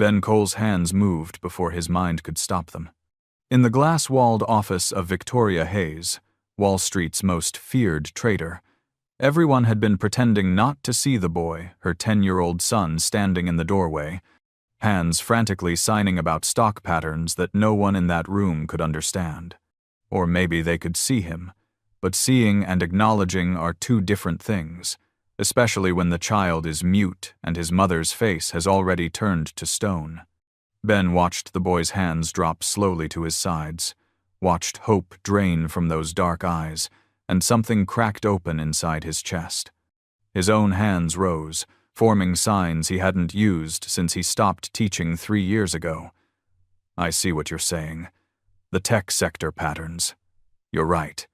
Ben Cole's hands moved before his mind could stop them. In the glass-walled office of Victoria Hayes, Wall Street's most feared trader, everyone had been pretending not to see the boy, her 10-year-old son, standing in the doorway, hands frantically signing about stock patterns that no one in that room could understand. Or maybe they could see him, but seeing and acknowledging are two different things, especially when the child is mute and his mother's face has already turned to stone. Ben watched the boy's hands drop slowly to his sides, watched hope drain from those dark eyes, and something cracked open inside his chest. His own hands rose, forming signs he hadn't used since he stopped teaching 3 years ago. I see what you're saying. The tech sector patterns. You're right.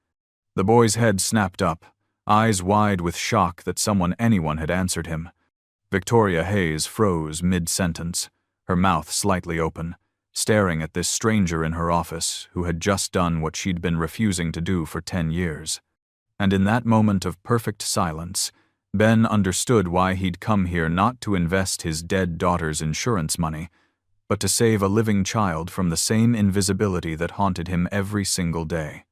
The boy's head snapped up, eyes wide with shock that anyone had answered him. Victoria Hayes froze mid-sentence, her mouth slightly open, staring at this stranger in her office who had just done what she'd been refusing to do for 10 years. And in that moment of perfect silence, Ben understood why he'd come here, not to invest his dead daughter's insurance money, but to save a living child from the same invisibility that haunted him every single day.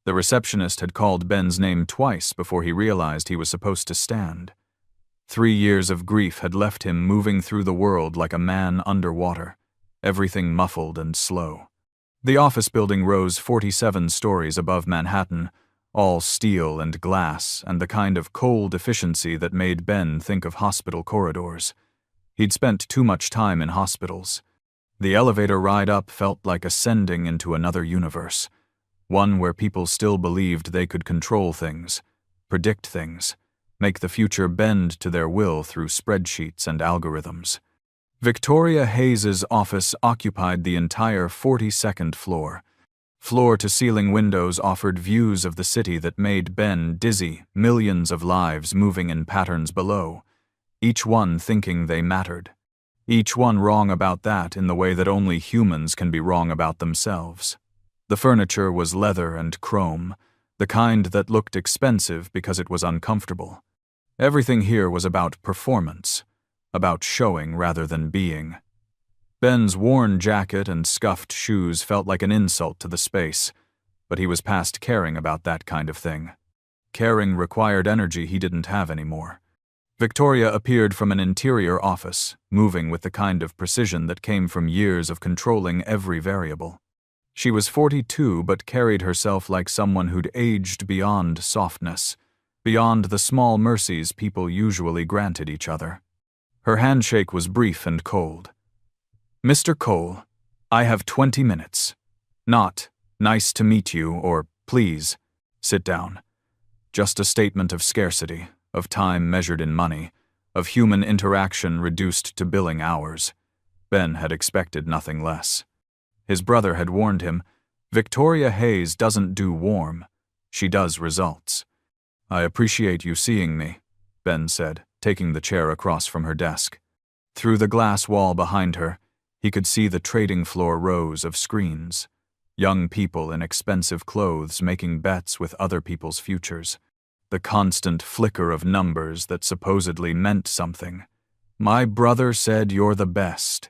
The receptionist had called Ben's name twice before he realized he was supposed to stand. 3 years of grief had left him moving through the world like a man underwater, everything muffled and slow. The office building rose 47 stories above Manhattan, all steel and glass and the kind of cold efficiency that made Ben think of hospital corridors. He'd spent too much time in hospitals. The elevator ride up felt like ascending into another universe, one where people still believed they could control things, predict things, make the future bend to their will through spreadsheets and algorithms. Victoria Hayes's office occupied the entire 42nd floor. Floor-to-ceiling windows offered views of the city that made Ben dizzy, millions of lives moving in patterns below, each one thinking they mattered. Each one wrong about that in the way that only humans can be wrong about themselves. The furniture was leather and chrome, the kind that looked expensive because it was uncomfortable. Everything here was about performance, about showing rather than being. Ben's worn jacket and scuffed shoes felt like an insult to the space, but he was past caring about that kind of thing. Caring required energy he didn't have anymore. Victoria appeared from an interior office, moving with the kind of precision that came from years of controlling every variable. She was 42 but carried herself like someone who'd aged beyond softness, beyond the small mercies people usually granted each other. Her handshake was brief and cold. Mr. Cole, I have 20 minutes. Not, nice to meet you, or please, sit down. Just a statement of scarcity, of time measured in money, of human interaction reduced to billing hours. Ben had expected nothing less. His brother had warned him, Victoria Hayes doesn't do warm, she does results. I appreciate you seeing me, Ben said, taking the chair across from her desk. Through the glass wall behind her, he could see the trading floor rows of screens, young people in expensive clothes making bets with other people's futures, the constant flicker of numbers that supposedly meant something. My brother said you're the best.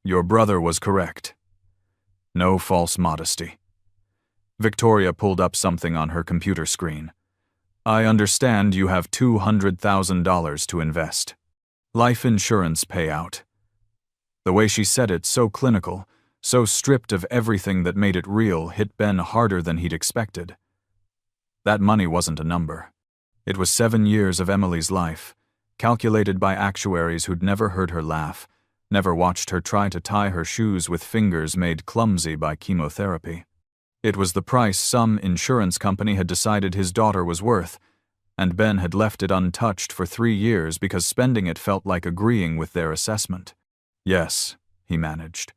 Your brother was correct. No false modesty. Victoria pulled up something on her computer screen. I understand you have $200,000 to invest. Life insurance payout. The way she said it, so clinical, so stripped of everything that made it real, hit Ben harder than he'd expected. That money wasn't a number. It was 7 years of Emily's life, calculated by actuaries who'd never heard her laugh, never watched her try to tie her shoes with fingers made clumsy by chemotherapy. It was the price some insurance company had decided his daughter was worth, and Ben had left it untouched for 3 years because spending it felt like agreeing with their assessment. Yes, he managed.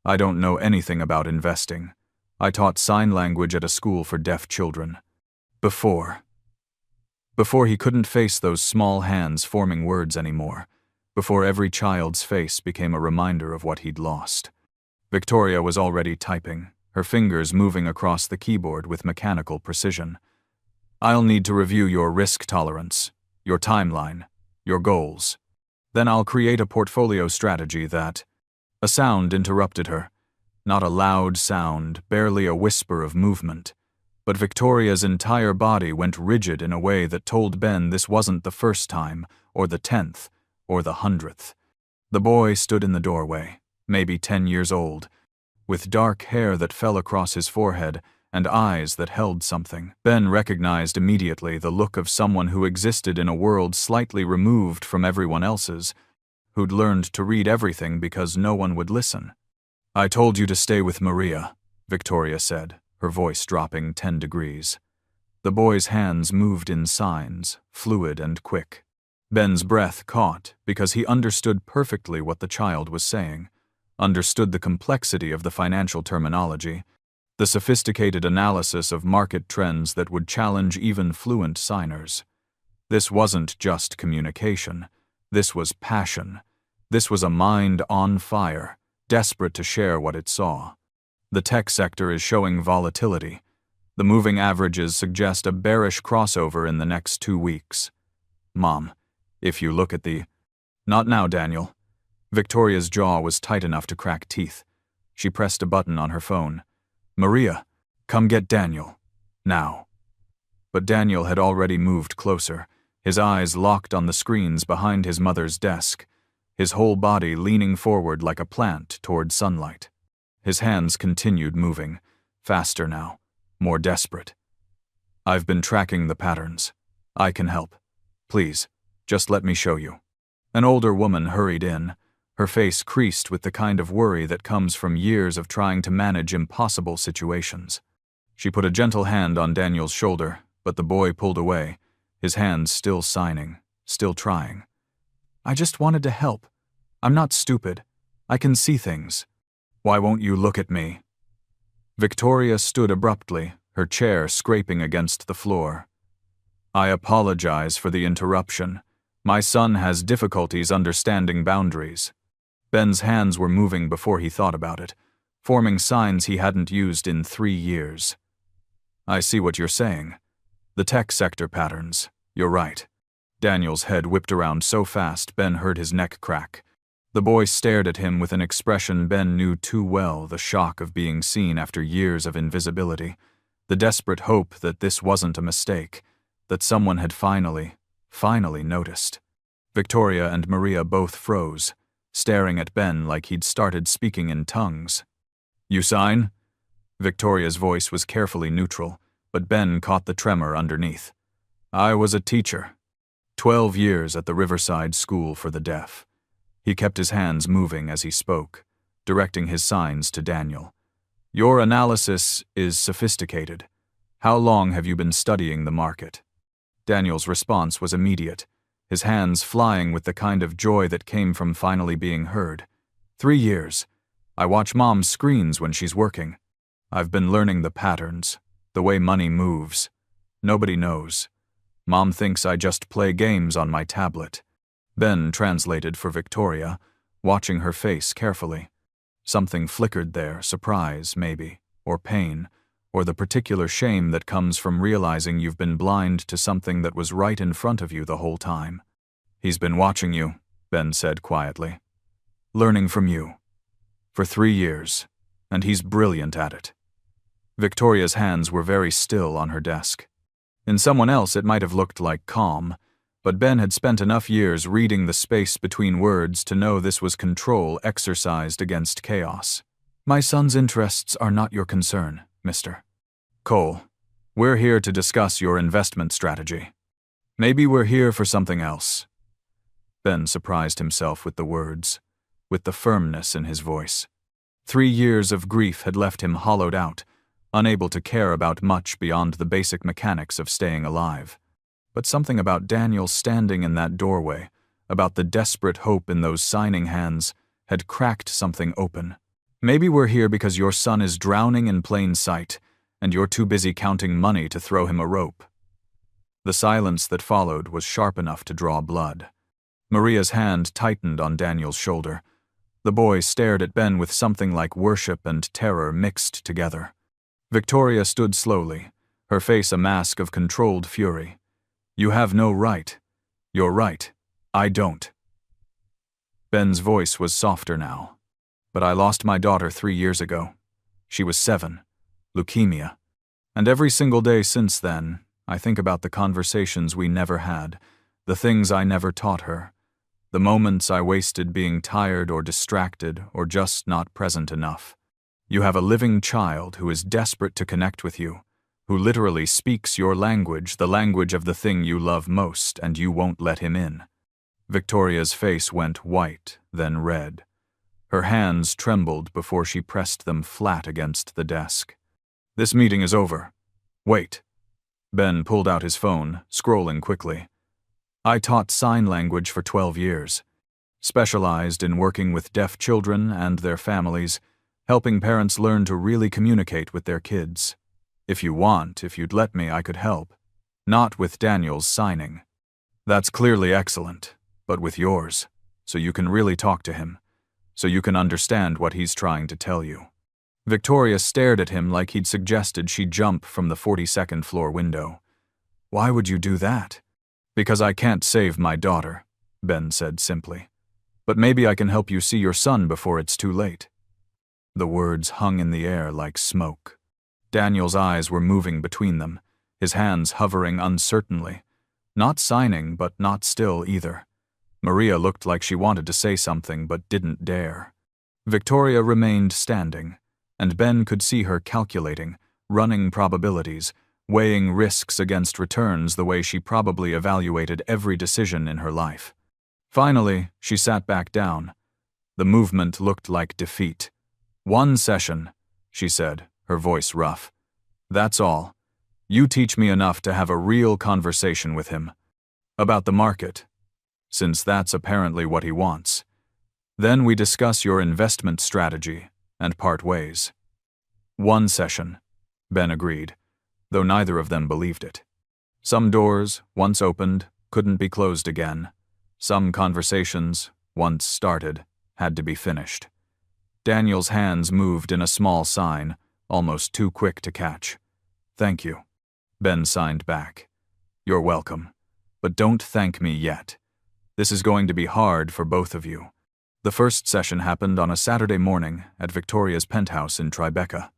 I don't know anything about investing. I taught sign language at a school for deaf children. Before he couldn't face those small hands forming words anymore, before every child's face became a reminder of what he'd lost. Victoria was already typing, her fingers moving across the keyboard with mechanical precision. I'll need to review your risk tolerance, your timeline, your goals. Then I'll create a portfolio strategy that... A sound interrupted her. Not a loud sound, barely a whisper of movement. But Victoria's entire body went rigid in a way that told Ben this wasn't the first time, or the 10th, or the 100th. The boy stood in the doorway, maybe 10 years old, with dark hair that fell across his forehead and eyes that held something. Ben recognized immediately the look of someone who existed in a world slightly removed from everyone else's, who'd learned to read everything because no one would listen. "I told you to stay with Maria," Victoria said, her voice dropping 10 degrees. The boy's hands moved in signs, fluid and quick. Ben's breath caught because he understood perfectly what the child was saying, understood the complexity of the financial terminology, the sophisticated analysis of market trends that would challenge even fluent signers. This wasn't just communication. This was passion. This was a mind on fire, desperate to share what it saw. The tech sector is showing volatility. The moving averages suggest a bearish crossover in the next 2 weeks. Mom, if you look at the... Not now, Daniel. Victoria's jaw was tight enough to crack teeth. She pressed a button on her phone. "Maria, come get Daniel. Now." But Daniel had already moved closer, his eyes locked on the screens behind his mother's desk, his whole body leaning forward like a plant toward sunlight. His hands continued moving, faster now, more desperate. "I've been tracking the patterns. I can help. Please, just let me show you." An older woman hurried in, her face creased with the kind of worry that comes from years of trying to manage impossible situations. She put a gentle hand on Daniel's shoulder, but the boy pulled away, his hands still signing, still trying. "I just wanted to help. I'm not stupid. I can see things. Why won't you look at me?" Victoria stood abruptly, her chair scraping against the floor. "I apologize for the interruption. My son has difficulties understanding boundaries." Ben's hands were moving before he thought about it, forming signs he hadn't used in 3 years. "I see what you're saying. The tech sector patterns. You're right." Daniel's head whipped around so fast Ben heard his neck crack. The boy stared at him with an expression Ben knew too well, the shock of being seen after years of invisibility, the desperate hope that this wasn't a mistake, that someone had finally noticed. Victoria and Maria both froze, staring at Ben like he'd started speaking in tongues. "You sign?" Victoria's voice was carefully neutral, but Ben caught the tremor underneath. "I was a teacher. 12 years at the Riverside School for the Deaf." He kept his hands moving as he spoke, directing his signs to Daniel. "Your analysis is sophisticated. How long have you been studying the market?" Daniel's response was immediate, his hands flying with the kind of joy that came from finally being heard. 3 years. I watch Mom's screens when she's working. I've been learning the patterns, the way money moves. Nobody knows. Mom thinks I just play games on my tablet." Ben translated for Victoria, watching her face carefully. Something flickered there, surprise, maybe, or pain, or the particular shame that comes from realizing you've been blind to something that was right in front of you the whole time. "He's been watching you," Ben said quietly. "Learning from you. For 3 years, and he's brilliant at it." Victoria's hands were very still on her desk. In someone else it might have looked like calm, but Ben had spent enough years reading the space between words to know this was control exercised against chaos. "My son's interests are not your concern, Mr. Cole. We're here to discuss your investment strategy. Maybe we're here for something else." Ben surprised himself with the words, with the firmness in his voice. 3 years of grief had left him hollowed out, unable to care about much beyond the basic mechanics of staying alive. But something about Daniel standing in that doorway, about the desperate hope in those signing hands, had cracked something open. "Maybe we're here because your son is drowning in plain sight, and you're too busy counting money to throw him a rope." The silence that followed was sharp enough to draw blood. Maria's hand tightened on Daniel's shoulder. The boy stared at Ben with something like worship and terror mixed together. Victoria stood slowly, her face a mask of controlled fury. "You have no right. You're right. I don't." Ben's voice was softer now. but I lost my daughter 3 years ago. She was 7. Leukemia. And every single day since then, I think about the conversations we never had, the things I never taught her, the moments I wasted being tired or distracted or just not present enough. You have a living child who is desperate to connect with you, who literally speaks your language, the language of the thing you love most, and you won't let him in. Victoria's face went white, then red. Her hands trembled before she pressed them flat against the desk. This meeting is over. Wait. Ben pulled out his phone, scrolling quickly. I taught sign language for 12 years, specialized in working with deaf children and their families, helping parents learn to really communicate with their kids. If you'd let me, I could help. Not with Daniel's signing. That's clearly excellent, but with yours, so you can really talk to him, so you can understand what he's trying to tell you. Victoria stared at him like he'd suggested she jump from the 42nd floor window. Why would you do that? Because I can't save my daughter, Ben said simply. But maybe I can help you see your son before it's too late. The words hung in the air like smoke. Daniel's eyes were moving between them, his hands hovering uncertainly. Not signing, but not still either. Maria looked like she wanted to say something but didn't dare. Victoria remained standing, and Ben could see her calculating, running probabilities, weighing risks against returns the way she probably evaluated every decision in her life. Finally, she sat back down. The movement looked like defeat. 1 session, she said, her voice rough. That's all. You teach me enough to have a real conversation with him. About the market, since that's apparently what he wants. Then we discuss your investment strategy and part ways. 1 session, Ben agreed, though neither of them believed it. Some doors, once opened, couldn't be closed again. Some conversations, once started, had to be finished. Daniel's hands moved in a small sign, almost too quick to catch. Thank you. Ben signed back. You're welcome. But don't thank me yet. This is going to be hard for both of you. The first session happened on a Saturday morning at Victoria's penthouse in Tribeca.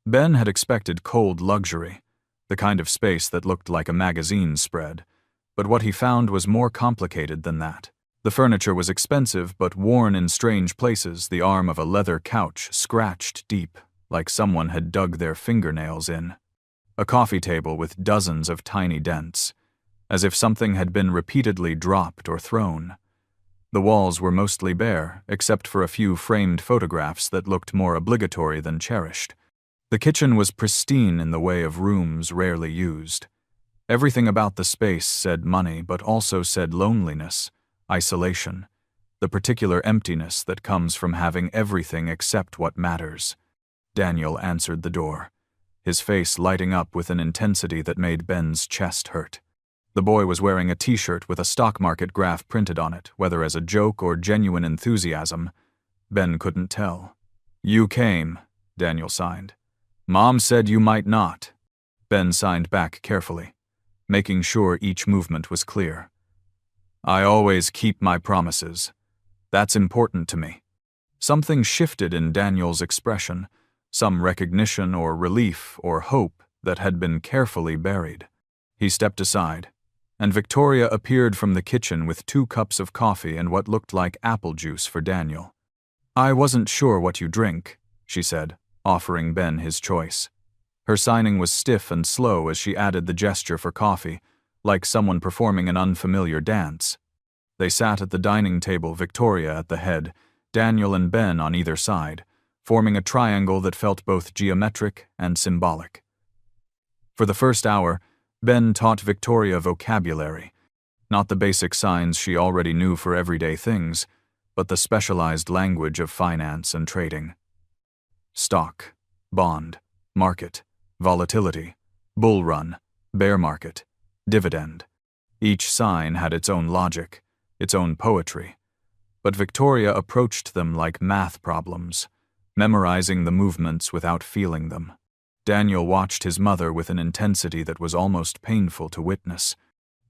Ben had expected cold luxury, the kind of space that looked like a magazine spread, but what he found was more complicated than that. The furniture was expensive but worn in strange places, the arm of a leather couch scratched deep, like someone had dug their fingernails in. A coffee table with dozens of tiny dents, as if something had been repeatedly dropped or thrown. The walls were mostly bare, except for a few framed photographs that looked more obligatory than cherished. The kitchen was pristine in the way of rooms rarely used. Everything about the space said money, but also said loneliness, isolation, the particular emptiness that comes from having everything except what matters. Daniel answered the door, his face lighting up with an intensity that made Ben's chest hurt. The boy was wearing a t-shirt with a stock market graph printed on it, whether as a joke or genuine enthusiasm. Ben couldn't tell. You came, Daniel signed. Mom said you might not. Ben signed back carefully, making sure each movement was clear. I always keep my promises. That's important to me. Something shifted in Daniel's expression, some recognition or relief or hope that had been carefully buried. He stepped aside, and Victoria appeared from the kitchen with 2 cups of coffee and what looked like apple juice for Daniel. I wasn't sure what you drink, she said, offering Ben his choice. Her signing was stiff and slow as she added the gesture for coffee, like someone performing an unfamiliar dance. They sat at the dining table, Victoria at the head, Daniel and Ben on either side, forming a triangle that felt both geometric and symbolic. For the first hour, Ben taught Victoria vocabulary, not the basic signs she already knew for everyday things, but the specialized language of finance and trading. Stock, bond, market, volatility, bull run, bear market, dividend. Each sign had its own logic, its own poetry, but Victoria approached them like math problems, memorizing the movements without feeling them. Daniel watched his mother with an intensity that was almost painful to witness.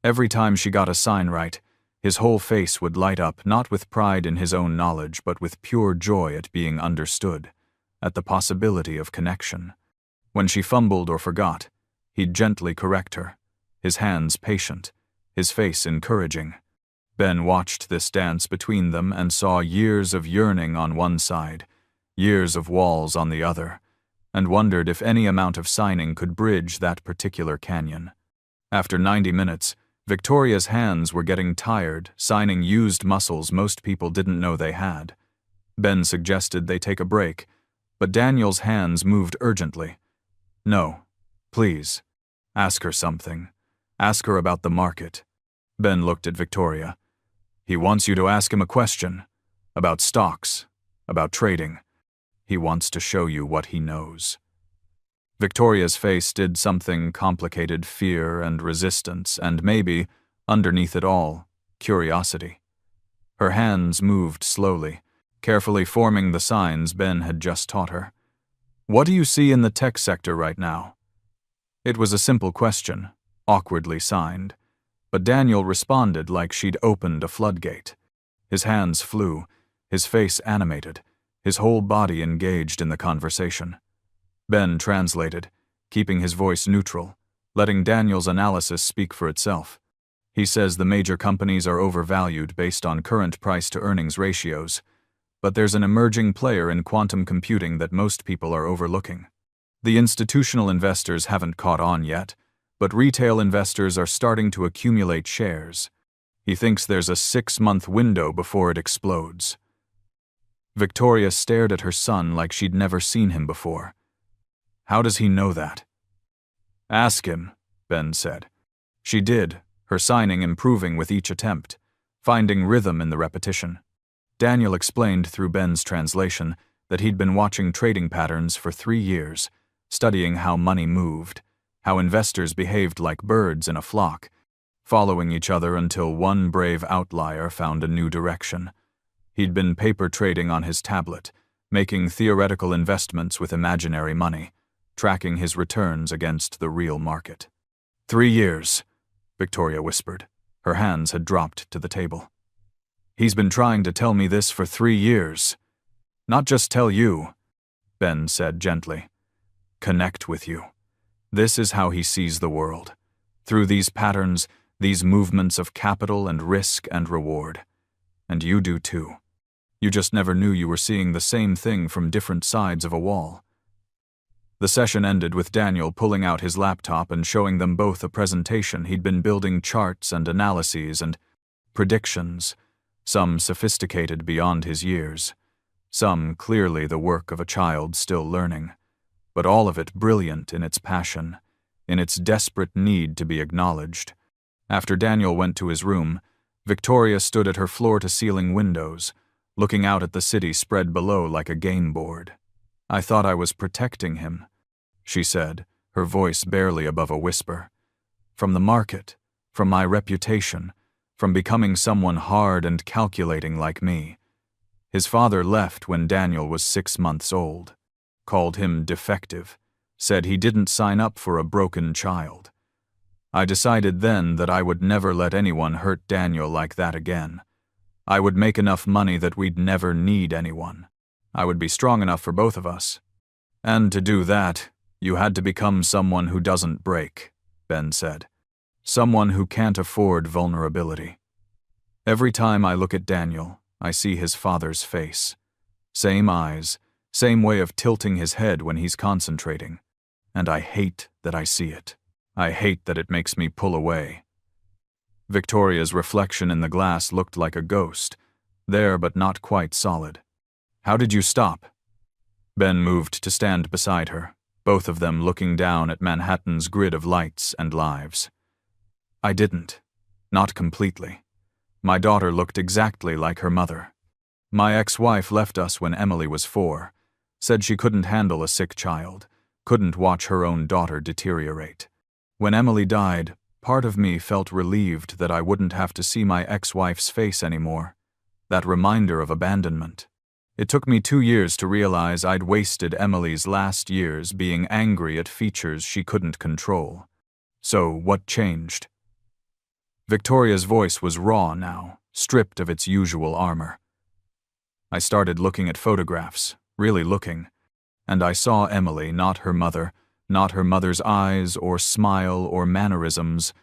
Every time she got a sign right, His whole face would light up, not with pride in his own knowledge, but with pure joy at being understood, at the possibility of connection. When she fumbled or forgot, he'd gently correct her, his hands patient, his face encouraging. Ben watched this dance between them and saw years of yearning on one side, years of walls on the other, and wondered if any amount of signing could bridge that particular canyon. After 90 minutes, Victoria's hands were getting tired, signing used muscles most people didn't know they had. Ben suggested they take a break, but Daniel's hands moved urgently. No, please. Ask her something. Ask her about the market. Ben looked at Victoria. He wants you to ask him a question. About stocks. About trading. He wants to show you what he knows. Victoria's face did something complicated: fear and resistance, and maybe, underneath it all, curiosity. Her hands moved slowly, carefully forming the signs Ben had just taught her. What do you see in the tech sector right now? It was a simple question, awkwardly signed, but Daniel responded like she'd opened a floodgate. His hands flew, his face animated, his whole body engaged in the conversation. Ben translated, keeping his voice neutral, letting Daniel's analysis speak for itself. He says the major companies are overvalued based on current price-to-earnings ratios, but there's an emerging player in quantum computing that most people are overlooking. The institutional investors haven't caught on yet, but retail investors are starting to accumulate shares. He thinks there's a 6-month window before it explodes. Victoria stared at her son like she'd never seen him before. How does he know that? Ask him, Ben said. She did, her signing improving with each attempt, finding rhythm in the repetition. Daniel explained through Ben's translation that he'd been watching trading patterns for 3 years, studying how money moved, how investors behaved like birds in a flock, following each other until one brave outlier found a new direction. He'd been paper trading on his tablet, making theoretical investments with imaginary money, tracking his returns against the real market. 3 years, Victoria whispered. Her hands had dropped to the table. He's been trying to tell me this for 3 years. Not just tell you, Ben said gently. Connect with you. This is how he sees the world. Through these patterns, these movements of capital and risk and reward. And you do too. You just never knew you were seeing the same thing from different sides of a wall. The session ended with Daniel pulling out his laptop and showing them both a presentation he'd been building, charts and analyses and predictions, some sophisticated beyond his years, some clearly the work of a child still learning, but all of it brilliant in its passion, in its desperate need to be acknowledged. After Daniel went to his room, Victoria stood at her floor-to-ceiling windows, looking out at the city spread below like a game board. I thought I was protecting him, she said, her voice barely above a whisper. From the market, from my reputation, from becoming someone hard and calculating like me. His father left when Daniel was 6 months old, called him defective, said he didn't sign up for a broken child. I decided then that I would never let anyone hurt Daniel like that again. I would make enough money that we'd never need anyone. I would be strong enough for both of us. And to do that, you had to become someone who doesn't break, Ben said. Someone who can't afford vulnerability. Every time I look at Daniel, I see his father's face. Same eyes, same way of tilting his head when he's concentrating. And I hate that I see it. I hate that it makes me pull away. Victoria's reflection in the glass looked like a ghost, there but not quite solid. How did you stop? Ben moved to stand beside her, both of them looking down at Manhattan's grid of lights and lives. I didn't. Not completely. My daughter looked exactly like her mother. My ex-wife left us when Emily was 4, said she couldn't handle a sick child, couldn't watch her own daughter deteriorate. When Emily died, part of me felt relieved that I wouldn't have to see my ex-wife's face anymore. That reminder of abandonment. It took me 2 years to realize I'd wasted Emily's last years being angry at features she couldn't control. So what changed? Victoria's voice was raw now, stripped of its usual armor. I started looking at photographs, really looking, and I saw Emily, not her mother's eyes or smile or mannerisms,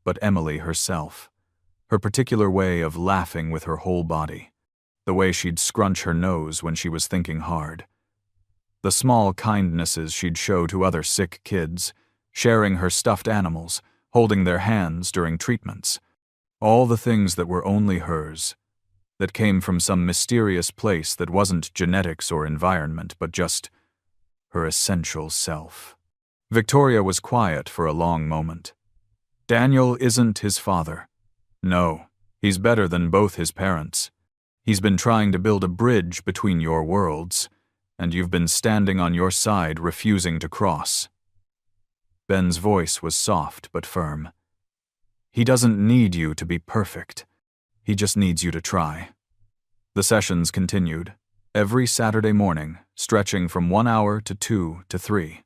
but Emily herself. Her particular way of laughing with her whole body. The way she'd scrunch her nose when she was thinking hard. The small kindnesses she'd show to other sick kids, sharing her stuffed animals, holding their hands during treatments. All the things that were only hers, that came from some mysterious place that wasn't genetics or environment, but just her essential self. Victoria was quiet for a long moment. Daniel isn't his father. No, he's better than both his parents. He's been trying to build a bridge between your worlds, and you've been standing on your side refusing to cross. Ben's voice was soft but firm. He doesn't need you to be perfect. He just needs you to try. The sessions continued, every Saturday morning, stretching from 1 hour to 2 to 3.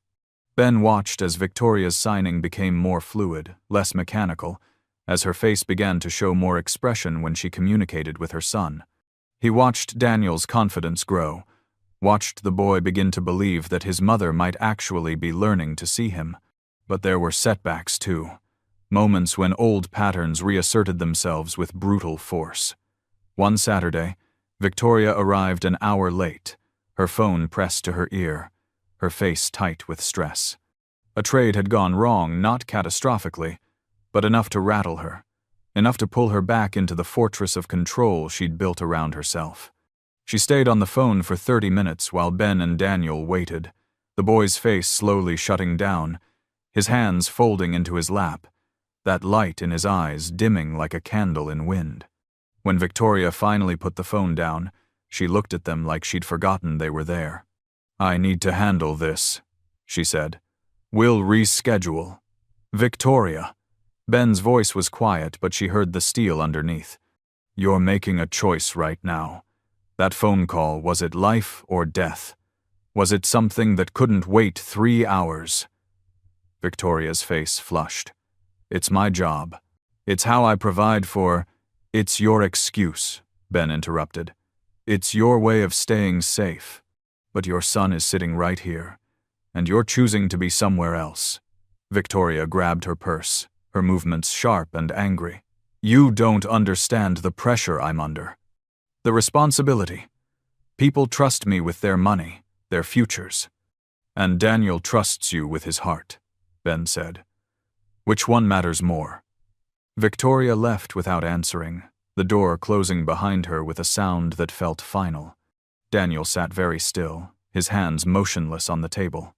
Ben watched as Victoria's signing became more fluid, less mechanical, as her face began to show more expression when she communicated with her son. He watched Daniel's confidence grow, watched the boy begin to believe that his mother might actually be learning to see him. But there were setbacks too, moments when old patterns reasserted themselves with brutal force. One Saturday, Victoria arrived an hour late, her phone pressed to her ear, her face tight with stress. A trade had gone wrong, not catastrophically, but enough to rattle her, enough to pull her back into the fortress of control she'd built around herself. She stayed on the phone for 30 minutes while Ben and Daniel waited, the boy's face slowly shutting down, his hands folding into his lap, that light in his eyes dimming like a candle in wind. When Victoria finally put the phone down, she looked at them like she'd forgotten they were there. "I need to handle this," she said. "We'll reschedule." "Victoria." Ben's voice was quiet, but she heard the steel underneath. "You're making a choice right now. That phone call, was it life or death? Was it something that couldn't wait 3 hours?" Victoria's face flushed. "It's my job. It's how I provide for—" "It's your excuse," Ben interrupted. "It's your way of staying safe. But your son is sitting right here, and you're choosing to be somewhere else." Victoria grabbed her purse, her movements sharp and angry. "You don't understand the pressure I'm under. The responsibility. People trust me with their money, their futures. And Daniel trusts you with his heart," Ben said. "Which one matters more?" Victoria left without answering, the door closing behind her with a sound that felt final. Daniel sat very still, his hands motionless on the table.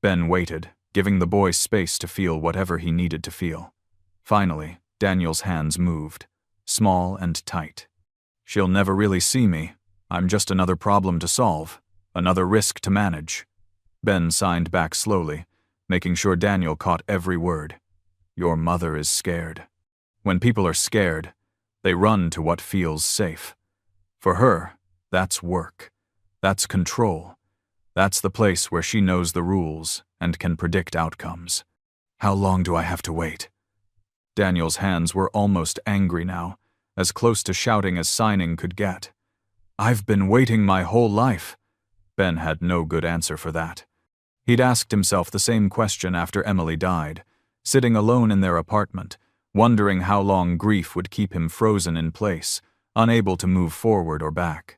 Ben waited, giving the boy space to feel whatever he needed to feel. Finally, Daniel's hands moved, small and tight. "She'll never really see me. I'm just another problem to solve, another risk to manage." Ben signed back slowly, making sure Daniel caught every word. "Your mother is scared. When people are scared, they run to what feels safe. For her, that's work. That's control. That's the place where she knows the rules and can predict outcomes. How long do I have to wait?" Daniel's hands were almost angry now, as close to shouting as signing could get. "I've been waiting my whole life." Ben had no good answer for that. He'd asked himself the same question after Emily died, sitting alone in their apartment, wondering how long grief would keep him frozen in place, unable to move forward or back.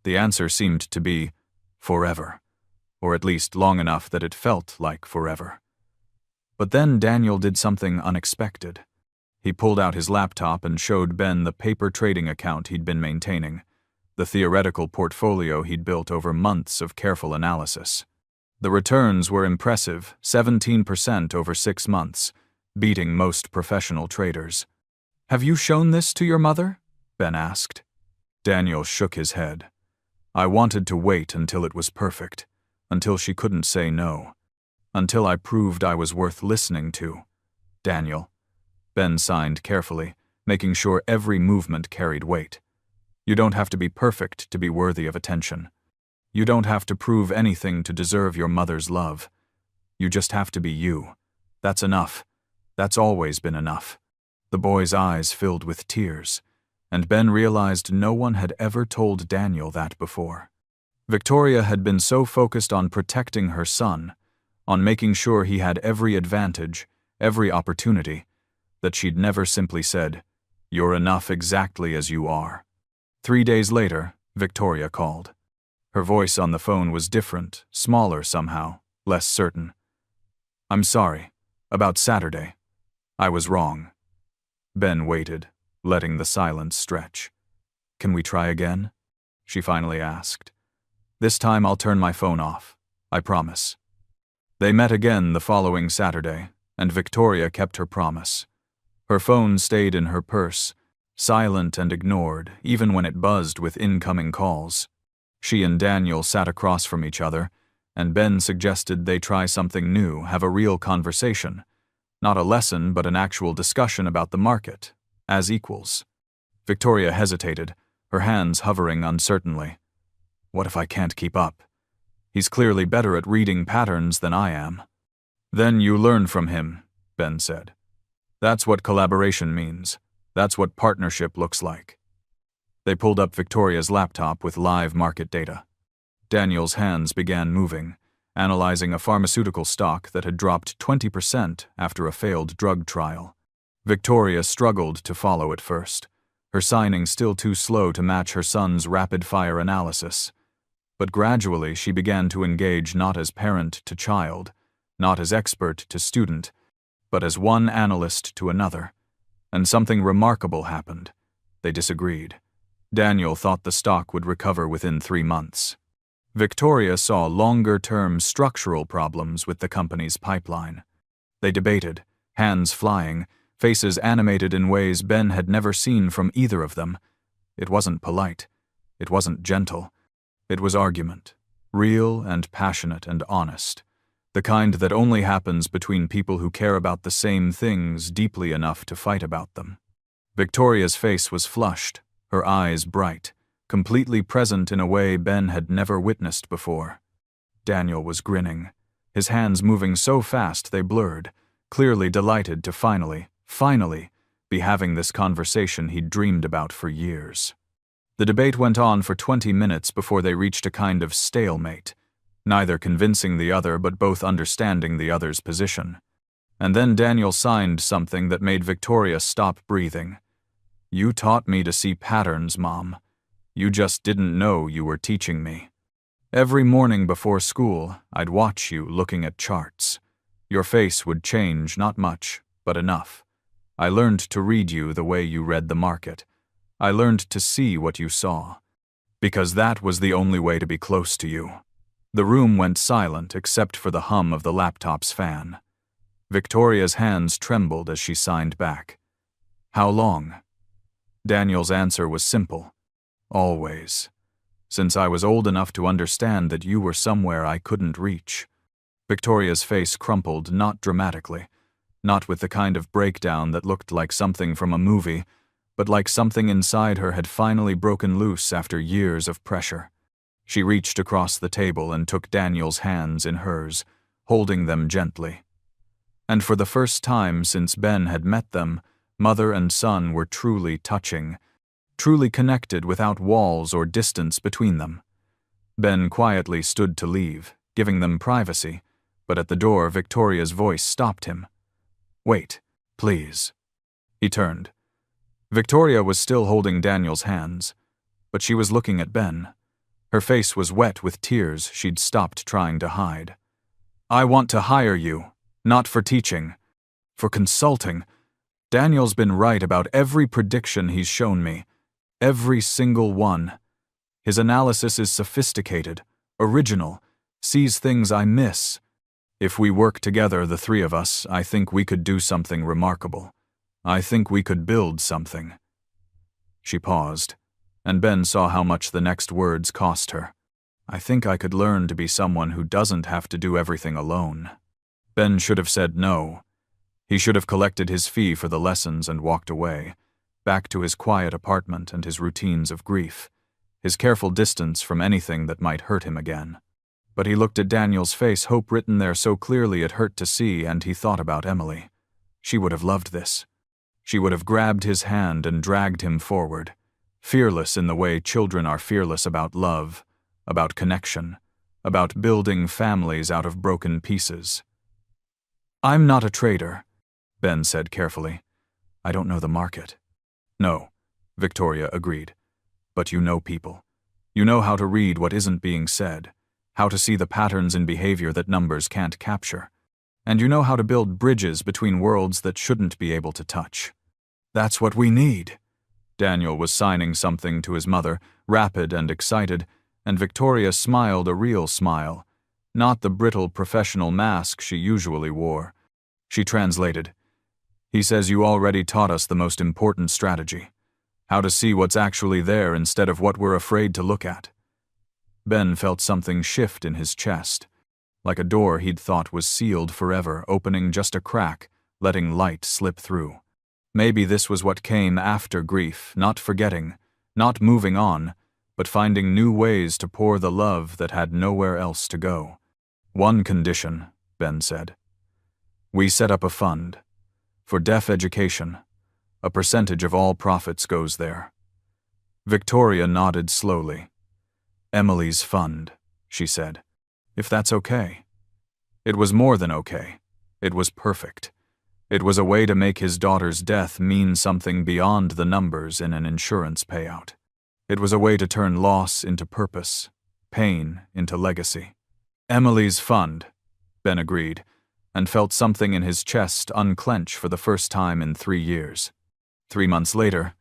The answer seemed to be forever, or at least long enough that it felt like forever. But then Daniel did something unexpected. He pulled out his laptop and showed Ben the paper trading account he'd been maintaining, the theoretical portfolio he'd built over months of careful analysis. The returns were impressive, 17% over 6 months, beating most professional traders. "Have you shown this to your mother?" Ben asked. Daniel shook his head. "I wanted to wait until it was perfect, until she couldn't say no, until I proved I was worth listening to." "Daniel." Ben signed carefully, making sure every movement carried weight. "You don't have to be perfect to be worthy of attention. You don't have to prove anything to deserve your mother's love. You just have to be you. That's enough. That's always been enough." The boy's eyes filled with tears, and Ben realized no one had ever told Daniel that before. Victoria had been so focused on protecting her son, on making sure he had every advantage, every opportunity, that she'd never simply said, "You're enough exactly as you are." 3 days later, Victoria called. Her voice on the phone was different, smaller somehow, less certain. "I'm sorry. About Saturday. I was wrong." Ben waited, letting the silence stretch. "Can we try again?" she finally asked. "This time I'll turn my phone off. I promise." They met again the following Saturday, and Victoria kept her promise. Her phone stayed in her purse, silent and ignored, even when it buzzed with incoming calls. She and Daniel sat across from each other, and Ben suggested they try something new, have a real conversation. Not a lesson, but an actual discussion about the market, as equals. Victoria hesitated, her hands hovering uncertainly. "What if I can't keep up? He's clearly better at reading patterns than I am." "Then you learn from him," Ben said. "That's what collaboration means. That's what partnership looks like." They pulled up Victoria's laptop with live market data. Daniel's hands began moving, analyzing a pharmaceutical stock that had dropped 20% after a failed drug trial. Victoria struggled to follow at first, her signing still too slow to match her son's rapid-fire analysis. But gradually she began to engage not as parent to child, not as expert to student, but as one analyst to another. And something remarkable happened. They disagreed. Daniel thought the stock would recover within 3 months. Victoria saw longer-term structural problems with the company's pipeline. They debated, hands flying, faces animated in ways Ben had never seen from either of them. It wasn't polite. It wasn't gentle. It was argument, real and passionate and honest, the kind that only happens between people who care about the same things deeply enough to fight about them. Victoria's face was flushed, her eyes bright, completely present in a way Ben had never witnessed before. Daniel was grinning, his hands moving so fast they blurred, clearly delighted to finally, be having this conversation he'd dreamed about for years. The debate went on for 20 minutes before they reached a kind of stalemate, neither convincing the other but both understanding the other's position. And then Daniel signed something that made Victoria stop breathing. "You taught me to see patterns, Mom. You just didn't know you were teaching me. Every morning before school, I'd watch you looking at charts. Your face would change, not much, but enough. I learned to read you the way you read the market. I learned to see what you saw. Because that was the only way to be close to you." The room went silent except for the hum of the laptop's fan. Victoria's hands trembled as she signed back. "How long?" Daniel's answer was simple. "Always. Since I was old enough to understand that you were somewhere I couldn't reach." Victoria's face crumpled, not dramatically, not with the kind of breakdown that looked like something from a movie, but like something inside her had finally broken loose after years of pressure. She reached across the table and took Daniel's hands in hers, holding them gently. And for the first time since Ben had met them, mother and son were truly touching, truly connected without walls or distance between them. Ben quietly stood to leave, giving them privacy, but at the door Victoria's voice stopped him. "Wait, please." He turned. Victoria was still holding Daniel's hands, but she was looking at Ben. Her face was wet with tears she'd stopped trying to hide. "I want to hire you, not for teaching, for consulting. Daniel's been right about every prediction he's shown me, every single one. His analysis is sophisticated, original, sees things I miss. If we work together, the three of us, I think we could do something remarkable. I think we could build something." She paused, and Ben saw how much the next words cost her. "I think I could learn to be someone who doesn't have to do everything alone." Ben should have said no. He should have collected his fee for the lessons and walked away, back to his quiet apartment and his routines of grief, his careful distance from anything that might hurt him again. But he looked at Daniel's face, hope written there so clearly it hurt to see, and he thought about Emily. She would have loved this. She would have grabbed his hand and dragged him forward, fearless in the way children are fearless about love, about connection, about building families out of broken pieces. "I'm not a trader," Ben said carefully. "I don't know the market." "No," Victoria agreed. "But you know people. You know how to read what isn't being said, how to see the patterns in behavior that numbers can't capture. And you know how to build bridges between worlds that shouldn't be able to touch." "That's what we need." Daniel was signing something to his mother, rapid and excited, and Victoria smiled a real smile, not the brittle professional mask she usually wore. She translated. "He says you already taught us the most important strategy. How to see what's actually there instead of what we're afraid to look at." Ben felt something shift in his chest, like a door he'd thought was sealed forever, opening just a crack, letting light slip through. Maybe this was what came after grief, not forgetting, not moving on, but finding new ways to pour the love that had nowhere else to go. "One condition," Ben said. "We set up a fund. For deaf education. A percentage of all profits goes there." Victoria nodded slowly. "Emily's fund," she said. "If that's okay." It was more than okay. It was perfect. It was a way to make his daughter's death mean something beyond the numbers in an insurance payout. It was a way to turn loss into purpose, pain into legacy. "Emily's fund," Ben agreed, and felt something in his chest unclench for the first time in 3 years. 3 months later,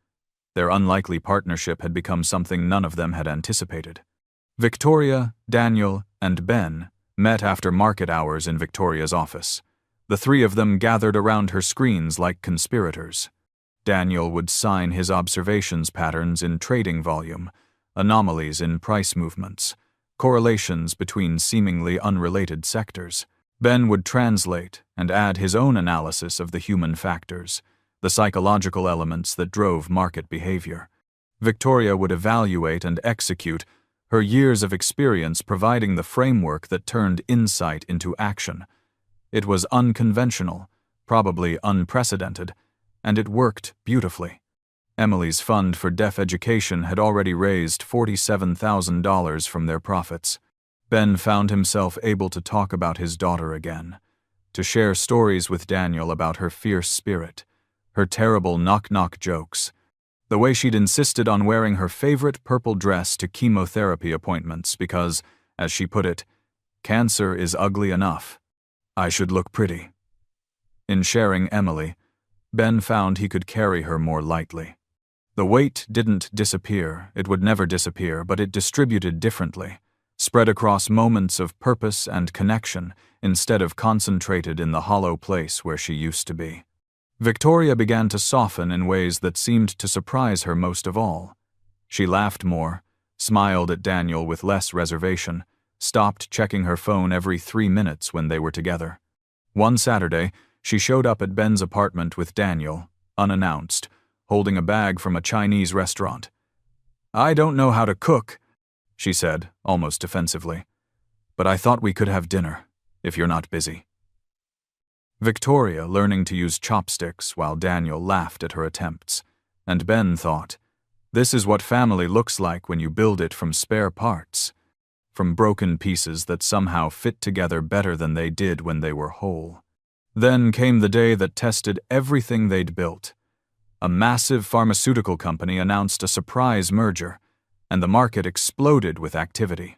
their unlikely partnership had become something none of them had anticipated. Victoria, Daniel, and Ben met after market hours in Victoria's office. The three of them gathered around her screens like conspirators. Daniel would sign his observations patterns in trading volume, anomalies in price movements, correlations between seemingly unrelated sectors. Ben would translate and add his own analysis of the human factors, the psychological elements that drove market behavior. Victoria would evaluate and execute, her years of experience providing the framework that turned insight into action. It was unconventional, probably unprecedented, and it worked beautifully. Emily's fund for deaf education had already raised $47,000 from their profits. Ben found himself able to talk about his daughter again, to share stories with Daniel about her fierce spirit, her terrible knock-knock jokes, the way she'd insisted on wearing her favorite purple dress to chemotherapy appointments because, as she put it, "Cancer is ugly enough. I should look pretty." In sharing Emily, Ben found he could carry her more lightly. The weight didn't disappear, it would never disappear, but it distributed differently, spread across moments of purpose and connection instead of concentrated in the hollow place where she used to be. Victoria began to soften in ways that seemed to surprise her most of all. She laughed more, smiled at Daniel with less reservation, stopped checking her phone every 3 minutes when they were together. One Saturday, she showed up at Ben's apartment with Daniel, unannounced, holding a bag from a Chinese restaurant. "I don't know how to cook," she said, almost defensively, "but I thought we could have dinner, if you're not busy." Victoria learning to use chopsticks while Daniel laughed at her attempts, and Ben thought, this is what family looks like when you build it from spare parts, from broken pieces that somehow fit together better than they did when they were whole. Then came the day that tested everything they'd built. A massive pharmaceutical company announced a surprise merger, and the market exploded with activity.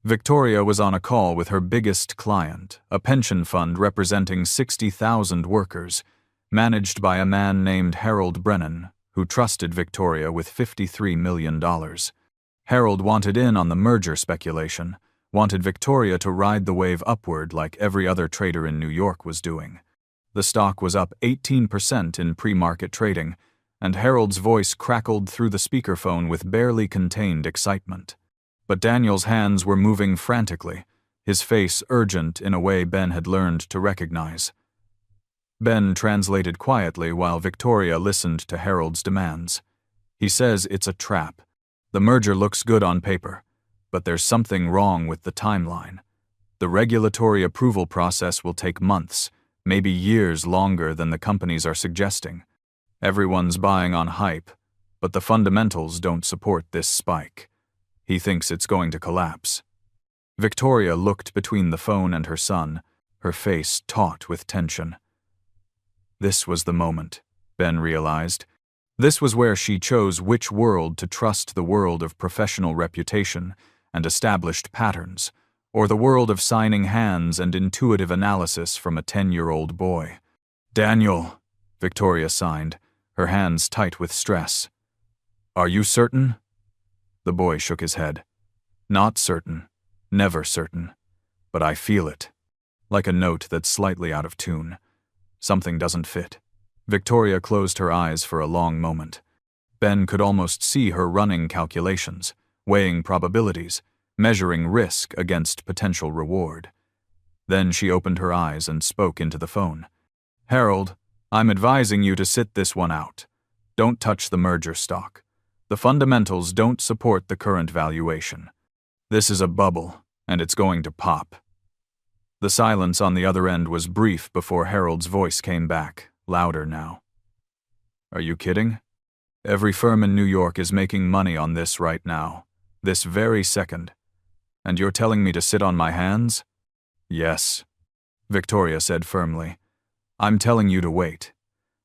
Victoria was on a call with her biggest client, a pension fund representing 60,000 workers, managed by a man named Harold Brennan, who trusted Victoria with $53 million. Harold wanted in on the merger speculation, wanted Victoria to ride the wave upward like every other trader in New York was doing. The stock was up 18% in pre-market trading, and Harold's voice crackled through the speakerphone with barely contained excitement. But Daniel's hands were moving frantically, his face urgent in a way Ben had learned to recognize. Ben translated quietly while Victoria listened to Harold's demands. He says it's a trap. The merger looks good on paper, but there's something wrong with the timeline. The regulatory approval process will take months, maybe years longer than the companies are suggesting. Everyone's buying on hype, but the fundamentals don't support this spike. He thinks it's going to collapse. Victoria looked between the phone and her son, her face taut with tension. This was the moment, Ben realized. This was where she chose which world to trust, the world of professional reputation and established patterns, or the world of signing hands and intuitive analysis from a 10-year-old boy. "Daniel," Victoria signed, her hands tight with stress. "Are you certain?" The boy shook his head. "Not certain. Never certain. But I feel it. Like a note that's slightly out of tune. Something doesn't fit." Victoria closed her eyes for a long moment. Ben could almost see her running calculations, weighing probabilities, measuring risk against potential reward. Then she opened her eyes and spoke into the phone. "Harold, I'm advising you to sit this one out. Don't touch the merger stock. The fundamentals don't support the current valuation. This is a bubble, and it's going to pop." The silence on the other end was brief before Harold's voice came back, louder now. "Are you kidding? Every firm in New York is making money on this right now, this very second. And you're telling me to sit on my hands?" "Yes," Victoria said firmly. "I'm telling you to wait.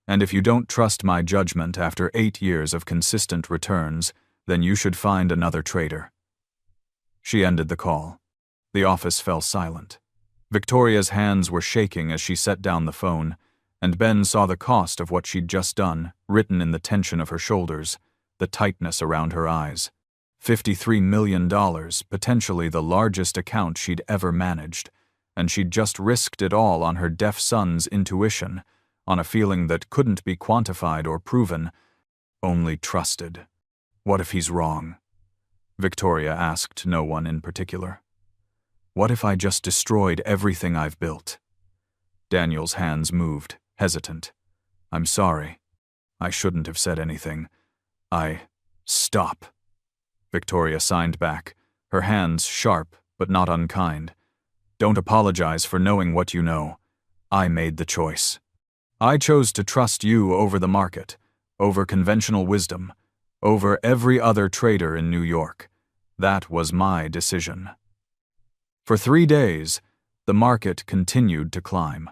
And if you don't trust my judgment after 8 years of consistent returns, then you should find another trader." She ended the call. The office fell silent. Victoria's hands were shaking as she set down the phone, and Ben saw the cost of what she'd just done, written in the tension of her shoulders, the tightness around her eyes. $53 million, potentially the largest account she'd ever managed, and she'd just risked it all on her deaf son's intuition, on a feeling that couldn't be quantified or proven, only trusted. What if he's wrong? Victoria asked no one in particular. What if I just destroyed everything I've built? Daniel's hands moved, hesitant. "I'm sorry. I shouldn't have said anything. Stop." Victoria signed back, her hands sharp but not unkind. "Don't apologize for knowing what you know. I made the choice. I chose to trust you over the market, over conventional wisdom, over every other trader in New York. That was my decision." For 3 days, the market continued to climb.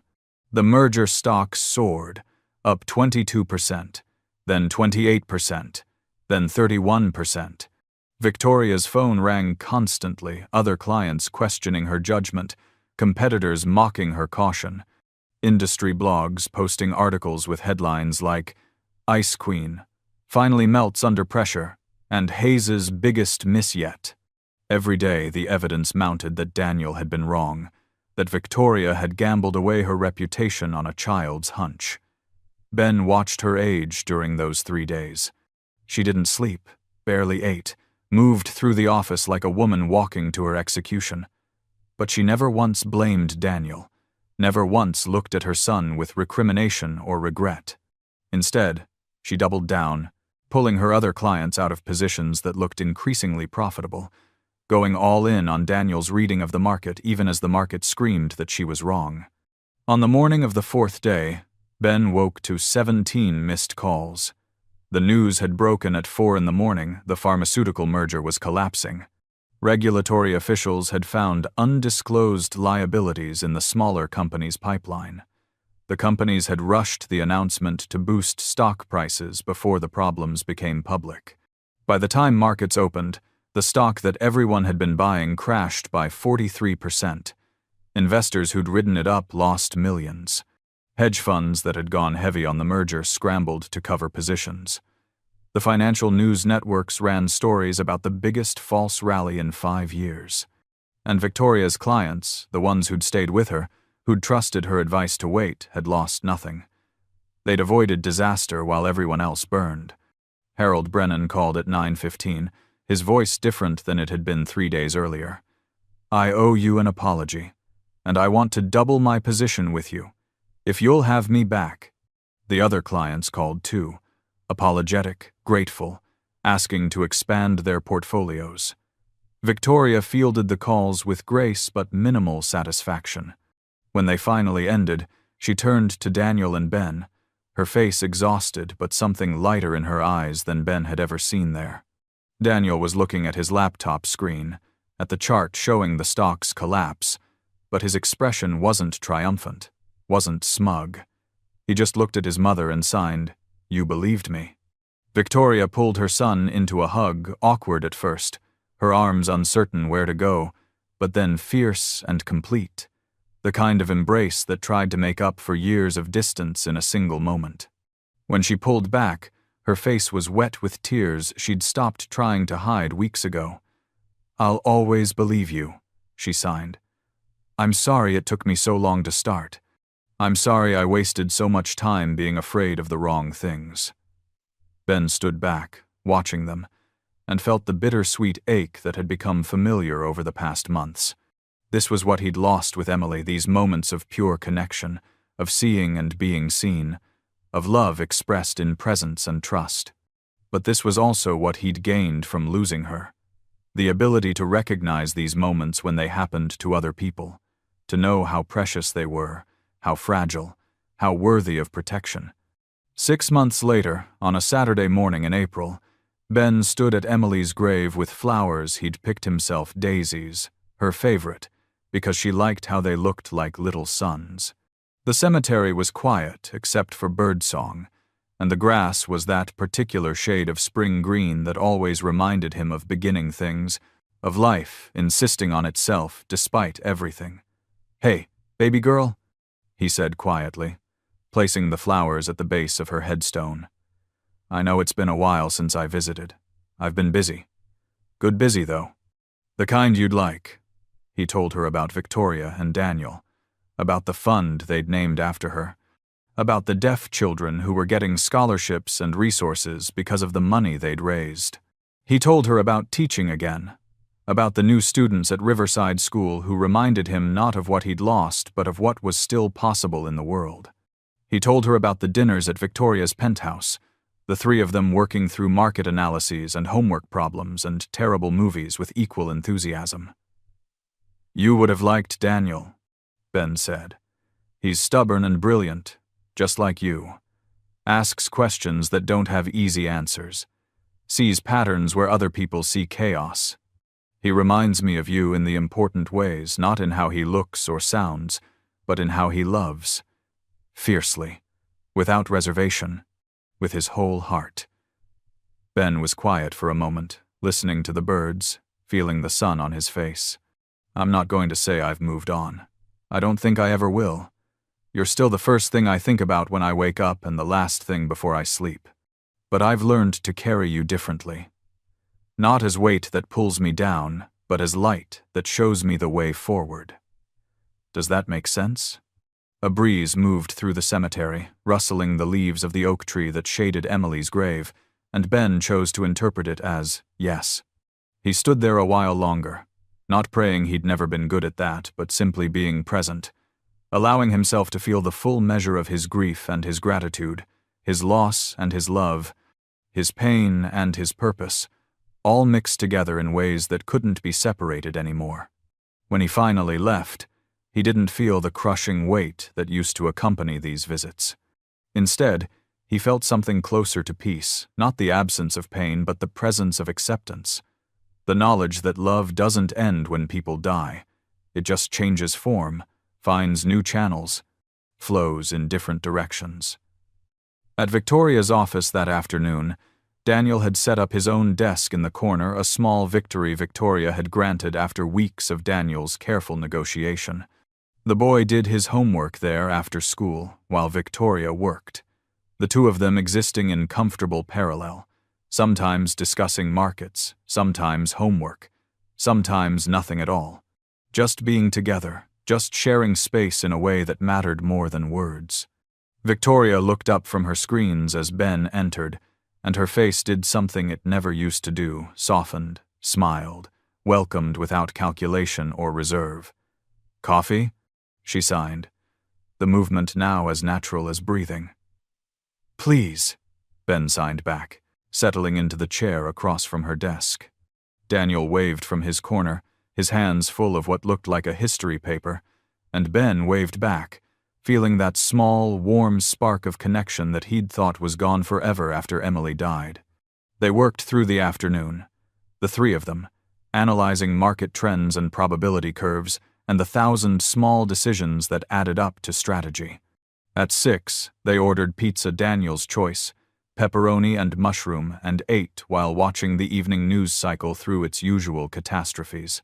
The merger stock soared, up 22%, then 28%, then 31%. Victoria's phone rang constantly, other clients questioning her judgment, competitors mocking her caution, industry blogs posting articles with headlines like "Ice Queen finally melts under pressure" and "Hayes's biggest miss yet." Every day the evidence mounted that Daniel had been wrong, that Victoria had gambled away her reputation on a child's hunch. Ben watched her age during those 3 days. She didn't sleep, barely ate, moved through the office like a woman walking to her execution. But she never once blamed Daniel, never once looked at her son with recrimination or regret. Instead, she doubled down, pulling her other clients out of positions that looked increasingly profitable, going all in on Daniel's reading of the market even as the market screamed that she was wrong. On the morning of the 4th day, Ben woke to 17 missed calls. The news had broken at 4 in the morning. The pharmaceutical merger was collapsing. Regulatory officials had found undisclosed liabilities in the smaller company's pipeline. The companies had rushed the announcement to boost stock prices before the problems became public. By the time markets opened, the stock that everyone had been buying crashed by 43%. Investors who'd ridden it up lost millions. Hedge funds that had gone heavy on the merger scrambled to cover positions. The financial news networks ran stories about the biggest false rally in 5 years. And Victoria's clients, the ones who'd stayed with her, who'd trusted her advice to wait, had lost nothing. They'd avoided disaster while everyone else burned. Harold Brennan called at 9:15, his voice different than it had been 3 days earlier. "I owe you an apology, and I want to double my position with you. If you'll have me back." The other clients called too, apologetic, grateful, asking to expand their portfolios. Victoria fielded the calls with grace but minimal satisfaction. When they finally ended, she turned to Daniel and Ben, her face exhausted but something lighter in her eyes than Ben had ever seen there. Daniel was looking at his laptop screen, at the chart showing the stock's collapse, but his expression wasn't triumphant, wasn't smug. He just looked at his mother and signed, "You believed me." Victoria pulled her son into a hug, awkward at first, her arms uncertain where to go, but then fierce and complete, the kind of embrace that tried to make up for years of distance in a single moment. When she pulled back, her face was wet with tears she'd stopped trying to hide weeks ago. "I'll always believe you," she signed. "I'm sorry it took me so long to start. I'm sorry I wasted so much time being afraid of the wrong things." Ben stood back, watching them, and felt the bittersweet ache that had become familiar over the past months. This was what he'd lost with Emily, these moments of pure connection, of seeing and being seen, of love expressed in presence and trust. But this was also what he'd gained from losing her, the ability to recognize these moments when they happened to other people, to know how precious they were, how fragile, how worthy of protection. 6 months later, on a Saturday morning in April, Ben stood at Emily's grave with flowers he'd picked himself, daisies, her favorite, because she liked how they looked like little suns. The cemetery was quiet except for birdsong, and the grass was that particular shade of spring green that always reminded him of beginning things, of life insisting on itself despite everything. "Hey, baby girl," he said quietly, placing the flowers at the base of her headstone. "I know it's been a while since I visited. I've been busy. Good busy, though. The kind you'd like." He told her about Victoria and Daniel, about the fund they'd named after her, about the deaf children who were getting scholarships and resources because of the money they'd raised. He told her about teaching again, about the new students at Riverside School who reminded him not of what he'd lost but of what was still possible in the world. He told her about the dinners at Victoria's penthouse, the three of them working through market analyses and homework problems and terrible movies with equal enthusiasm. "You would have liked Daniel," Ben said. "He's stubborn and brilliant, just like you. Asks questions that don't have easy answers. Sees patterns where other people see chaos. He reminds me of you in the important ways, not in how he looks or sounds, but in how he loves. Fiercely, without reservation, with his whole heart." Ben was quiet for a moment, listening to the birds, feeling the sun on his face. "I'm not going to say I've moved on. I don't think I ever will. You're still the first thing I think about when I wake up and the last thing before I sleep. But I've learned to carry you differently. Not as weight that pulls me down, but as light that shows me the way forward." Does that make sense? A breeze moved through the cemetery, rustling the leaves of the oak tree that shaded Emily's grave, and Ben chose to interpret it as yes. He stood there a while longer, not praying he'd never been good at that, but simply being present, allowing himself to feel the full measure of his grief and his gratitude, his loss and his love, his pain and his purpose, all mixed together in ways that couldn't be separated anymore. When he finally left, he didn't feel the crushing weight that used to accompany these visits. Instead, he felt something closer to peace, not the absence of pain, but the presence of acceptance. The knowledge that love doesn't end when people die. It just changes form, finds new channels, flows in different directions. At Victoria's office that afternoon, Daniel had set up his own desk in the corner, a small victory Victoria had granted after weeks of Daniel's careful negotiation. The boy did his homework there after school, while Victoria worked, the two of them existing in comfortable parallel, sometimes discussing markets, sometimes homework, sometimes nothing at all. Just being together, just sharing space in a way that mattered more than words. Victoria looked up from her screens as Ben entered, and her face did something it never used to do, softened, smiled, welcomed without calculation or reserve. "Coffee?" she signed, the movement now as natural as breathing. "Please," Ben signed back, settling into the chair across from her desk. Daniel waved from his corner, his hands full of what looked like a history paper, and Ben waved back, feeling that small, warm spark of connection that he'd thought was gone forever after Emily died. They worked through the afternoon, the three of them, analyzing market trends and probability curves and the 1,000 small decisions that added up to strategy. At 6, they ordered pizza Daniel's choice, pepperoni and mushroom, and ate while watching the evening news cycle through its usual catastrophes.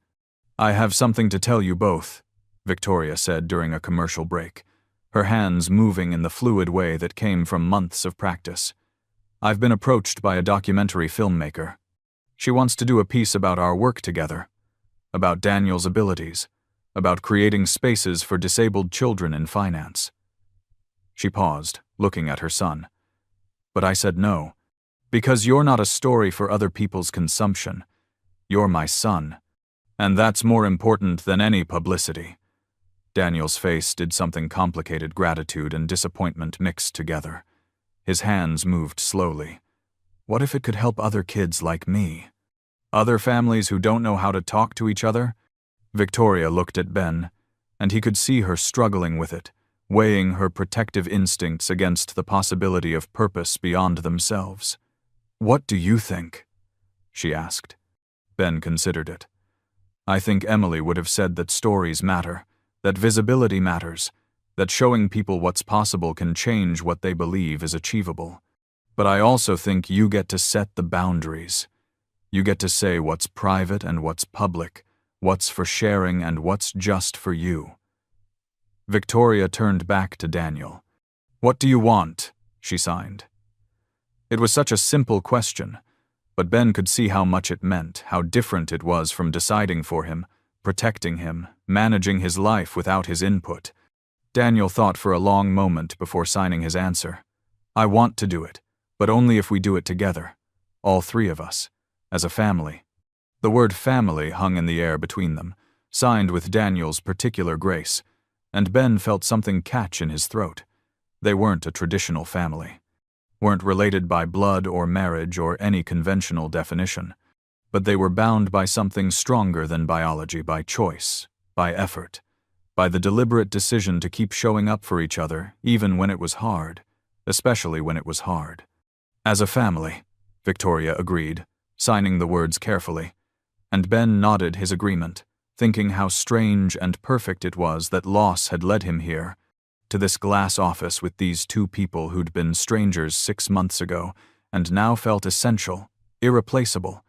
"I have something to tell you both," Victoria said during a commercial break, her hands moving in the fluid way that came from months of practice. "I've been approached by a documentary filmmaker. She wants to do a piece about our work together, about Daniel's abilities, about creating spaces for disabled children in finance." She paused, looking at her son. "But I said no, because you're not a story for other people's consumption. You're my son, and that's more important than any publicity." Daniel's face did something complicated, gratitude and disappointment mixed together. His hands moved slowly. What if it could help other kids like me? Other families who don't know how to talk to each other? Victoria looked at Ben, and he could see her struggling with it, weighing her protective instincts against the possibility of purpose beyond themselves. "What do you think?" she asked. Ben considered it. "I think Emily would have said that stories matter, that visibility matters, that showing people what's possible can change what they believe is achievable. But I also think you get to set the boundaries. You get to say what's private and what's public, what's for sharing and what's just for you." Victoria turned back to Daniel. "What do you want?" she signed. It was such a simple question, but Ben could see how much it meant, how different it was from deciding for him, protecting him, managing his life without his input. Daniel thought for a long moment before signing his answer. "I want to do it, but only if we do it together, all three of us, as a family." The word family hung in the air between them, signed with Daniel's particular grace, and Ben felt something catch in his throat. They weren't a traditional family, weren't related by blood or marriage or any conventional definition, but they were bound by something stronger than biology, by choice, by effort, by the deliberate decision to keep showing up for each other, even when it was hard, especially when it was hard. "As a family," Victoria agreed, signing the words carefully, and Ben nodded his agreement, thinking how strange and perfect it was that loss had led him here, to this glass office with these two people who'd been strangers 6 months ago and now felt essential, irreplaceable,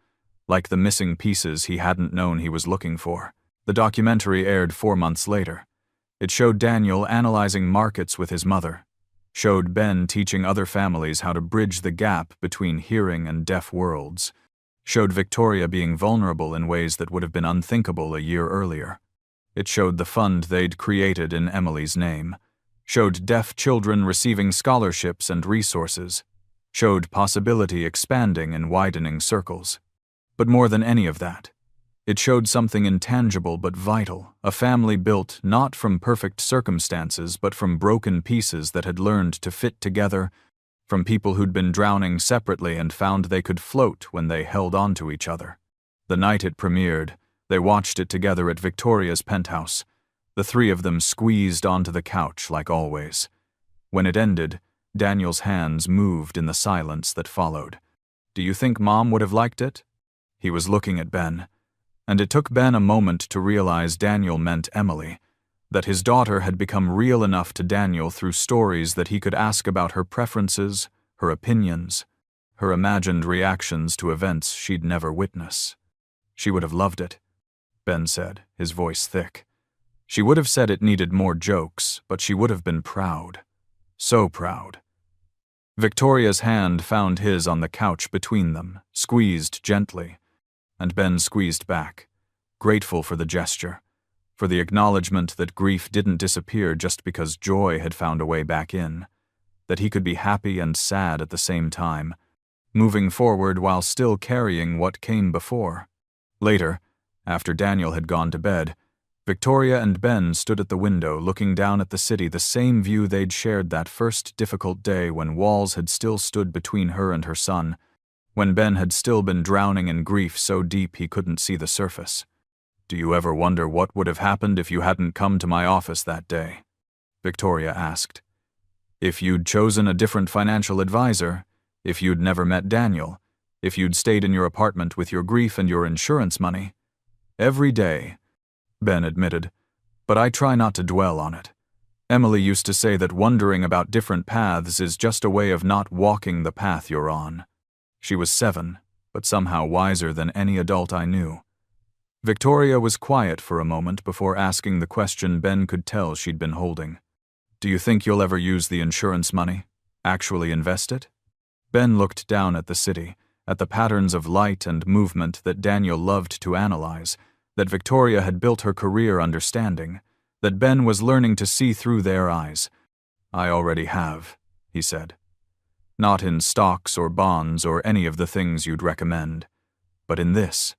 like the missing pieces he hadn't known he was looking for. The documentary aired 4 months later. It showed Daniel analyzing markets with his mother, showed Ben teaching other families how to bridge the gap between hearing and deaf worlds, showed Victoria being vulnerable in ways that would have been unthinkable a year earlier. It showed the fund they'd created in Emily's name, showed deaf children receiving scholarships and resources, showed possibility expanding in widening circles. But more than any of that, it showed something intangible but vital, a family built not from perfect circumstances but from broken pieces that had learned to fit together, from people who'd been drowning separately and found they could float when they held on to each other. The night it premiered, they watched it together at Victoria's penthouse, the three of them squeezed onto the couch like always. When it ended, Daniel's hands moved in the silence that followed. "Do you think Mom would have liked it?" He was looking at Ben, and it took Ben a moment to realize Daniel meant Emily, that his daughter had become real enough to Daniel through stories that he could ask about her preferences, her opinions, her imagined reactions to events she'd never witness. "She would have loved it," Ben said, his voice thick. "She would have said it needed more jokes, but she would have been proud. So proud." Victoria's hand found his on the couch between them, squeezed gently, and Ben squeezed back, grateful for the gesture, for the acknowledgement that grief didn't disappear just because joy had found a way back in, that he could be happy and sad at the same time, moving forward while still carrying what came before. Later, after Daniel had gone to bed, Victoria and Ben stood at the window looking down at the city, the same view they'd shared that first difficult day when walls had still stood between her and her son, when Ben had still been drowning in grief so deep he couldn't see the surface. "Do you ever wonder what would have happened if you hadn't come to my office that day?" Victoria asked. If you'd chosen a different financial advisor, if you'd never met Daniel, if you'd stayed in your apartment with your grief and your insurance money. Every day, Ben admitted, but I try not to dwell on it. Emily used to say that wondering about different paths is just a way of not walking the path you're on. She was 7, but somehow wiser than any adult I knew. Victoria was quiet for a moment before asking the question Ben could tell she'd been holding. Do you think you'll ever use the insurance money? Actually invest it? Ben looked down at the city, at the patterns of light and movement that Daniel loved to analyze, that Victoria had built her career understanding, that Ben was learning to see through their eyes. I already have, he said. Not in stocks or bonds or any of the things you'd recommend, but in this,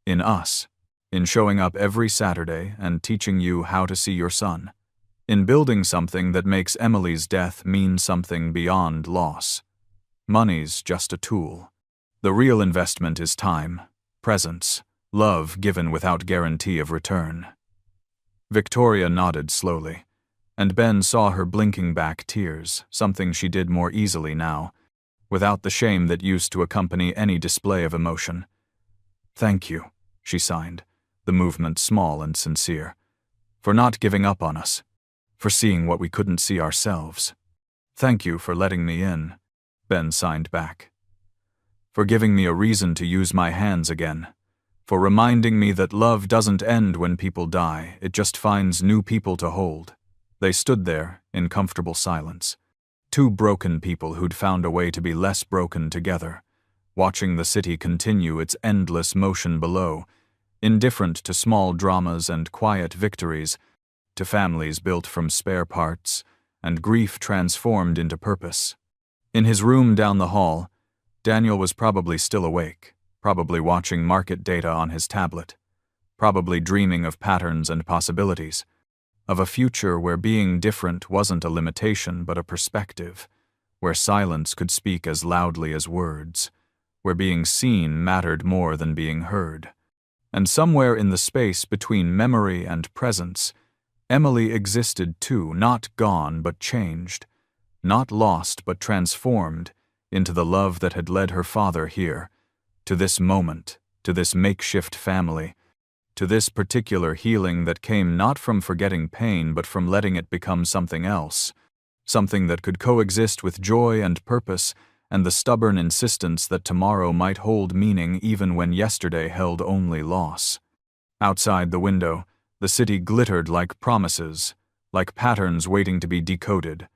in us, in showing up every Saturday and teaching you how to see your son, in building something that makes Emily's death mean something beyond loss. Money's just a tool. The real investment is time, presence, love given without guarantee of return. Victoria nodded slowly, and Ben saw her blinking back tears, something she did more easily now, without the shame that used to accompany any display of emotion. Thank you, she signed, the movement small and sincere, for not giving up on us, for seeing what we couldn't see ourselves. Thank you for letting me in, Ben signed back. For giving me a reason to use my hands again. For reminding me that love doesn't end when people die, it just finds new people to hold. They stood there, in comfortable silence. 2 broken people who'd found a way to be less broken together, watching the city continue its endless motion below, indifferent to small dramas and quiet victories, to families built from spare parts, and grief transformed into purpose. In his room down the hall, Daniel was probably still awake, probably watching market data on his tablet, probably dreaming of patterns and possibilities, of a future where being different wasn't a limitation but a perspective, where silence could speak as loudly as words, where being seen mattered more than being heard. And somewhere in the space between memory and presence, Emily existed too, not gone but changed, not lost but transformed into the love that had led her father here, to this moment, to this makeshift family, to this particular healing that came not from forgetting pain but from letting it become something else, something that could coexist with joy and purpose and the stubborn insistence that tomorrow might hold meaning even when yesterday held only loss. Outside the window, the city glittered like promises, like patterns waiting to be decoded,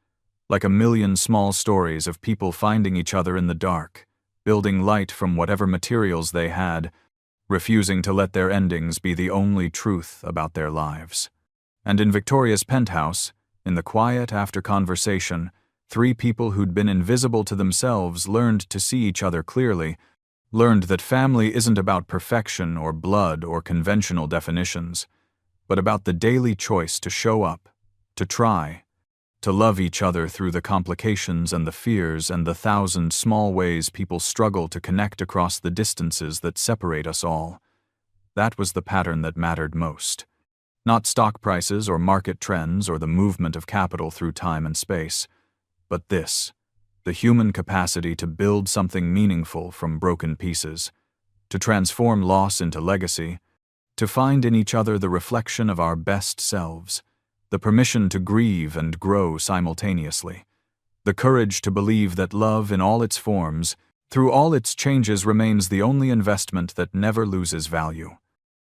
like a million small stories of people finding each other in the dark, building light from whatever materials they had, refusing to let their endings be the only truth about their lives. And in Victoria's penthouse, in the quiet after conversation, 3 people who'd been invisible to themselves learned to see each other clearly, learned that family isn't about perfection or blood or conventional definitions, but about the daily choice to show up, to try, to love each other through the complications and the fears and the 1,000 small ways people struggle to connect across the distances that separate us all. That was the pattern that mattered most. Not stock prices or market trends or the movement of capital through time and space, but this, the human capacity to build something meaningful from broken pieces, to transform loss into legacy, to find in each other the reflection of our best selves, the permission to grieve and grow simultaneously, the courage to believe that love in all its forms, through all its changes, remains the only investment that never loses value.